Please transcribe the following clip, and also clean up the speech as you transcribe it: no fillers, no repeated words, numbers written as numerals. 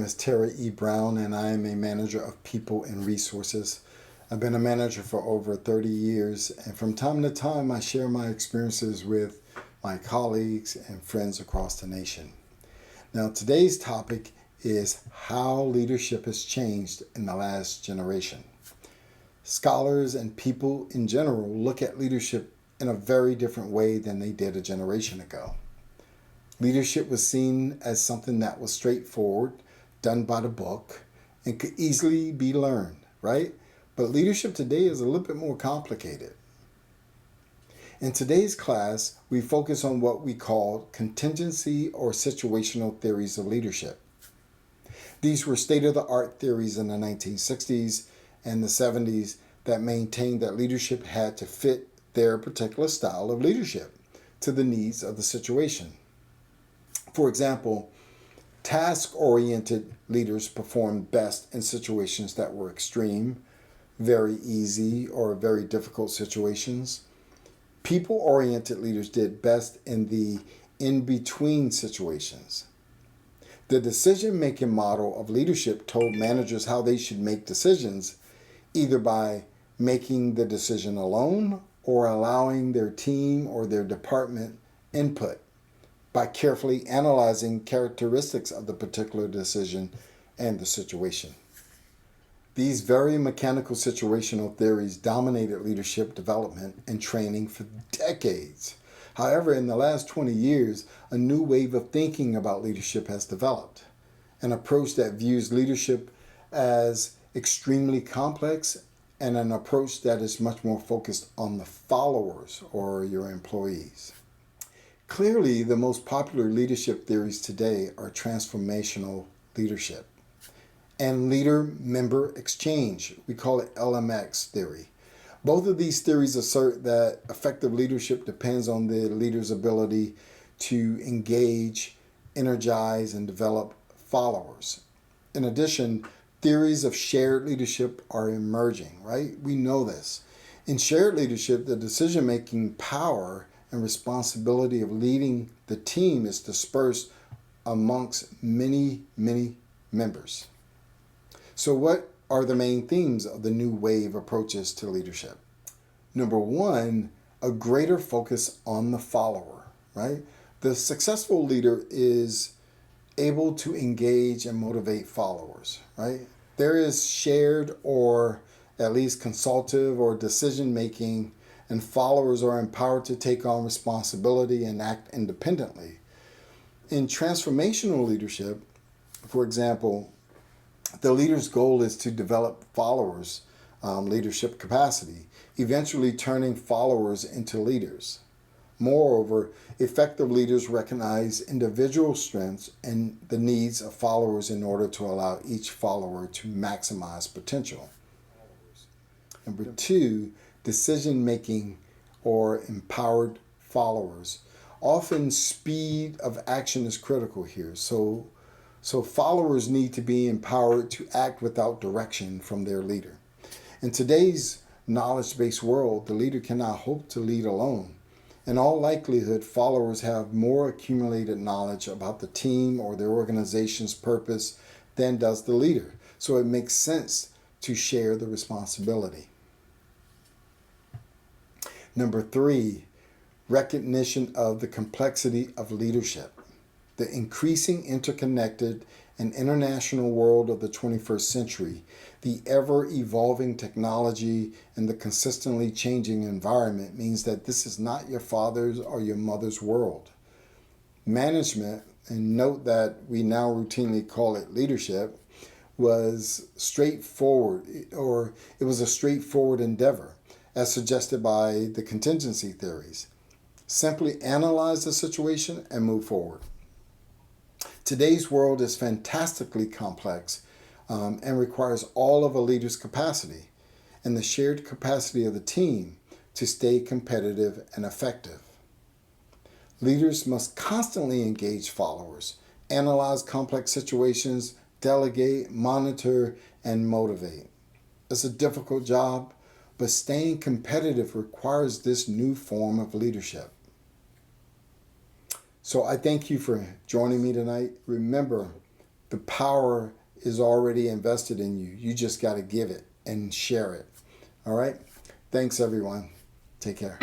is Terry E. Brown, and I am a manager of people and resources. I've been a manager for over 30 years, and from time to time, I share my experiences with my colleagues and friends across the nation. Now, today's topic is how leadership has changed in the last generation. Scholars and people in general look at leadership in a very different way than they did a generation ago. Leadership was seen as something that was straightforward, done by the book, and could easily be learned, right? But leadership today is a little bit more complicated. In today's class, we focus on what we call contingency or situational theories of leadership. These were state-of-the-art theories in the 1960s and the 70s that maintained that leadership had to fit their particular style of leadership to the needs of the situation. For example, task-oriented leaders performed best in situations that were extreme, very easy, or very difficult situations. People-oriented leaders did best in the in-between situations. The decision-making model of leadership told managers how they should make decisions, either by making the decision alone or allowing their team or their department input by carefully analyzing characteristics of the particular decision and the situation. These very mechanical situational theories dominated leadership development and training for decades. However, in the last 20 years, a new wave of thinking about leadership has developed, an approach that views leadership as extremely complex and an approach that is much more focused on the followers or your employees. Clearly, the most popular leadership theories today are transformational leadership and leader-member exchange. We call it LMX theory. Both of these theories assert that effective leadership depends on the leader's ability to engage, energize, and develop followers. In addition, theories of shared leadership are emerging, right? We know this. In shared leadership, the decision-making power and responsibility of leading the team is dispersed amongst many members. So what are the main themes of the new wave approaches to leadership? Number one, a greater focus on the follower, right? The successful leader is able to engage and motivate followers, right? There is shared or at least consultative or decision-making, and followers are empowered to take on responsibility and act independently. In transformational leadership, for example, the leader's goal is to develop followers' leadership capacity, eventually turning followers into leaders. Moreover, effective leaders recognize individual strengths and the needs of followers in order to allow each follower to maximize potential. Number two, decision-making or empowered followers. Often speed of action is critical here. So followers need to be empowered to act without direction from their leader. In today's knowledge-based world, the leader cannot hope to lead alone. In all likelihood, followers have more accumulated knowledge about the team or their organization's purpose than does the leader. So it makes sense to share the responsibility. Number three, recognition of the complexity of leadership. The increasing interconnected and international world of the 21st century, the ever-evolving technology, and the consistently changing environment means that this is not your father's or your mother's world. Management, and note that we now routinely call it leadership, was straightforward, or it was a straightforward endeavor, as suggested by the contingency theories. Simply analyze the situation and move forward. Today's world is fantastically complex and requires all of a leader's capacity and the shared capacity of the team to stay competitive and effective. Leaders must constantly engage followers, analyze complex situations, delegate, monitor, and motivate. It's a difficult job, but staying competitive requires this new form of leadership. So I thank you for joining me tonight. Remember, The power is already invested in you. You just got to give it and share it. All right? Thanks, everyone. Take care.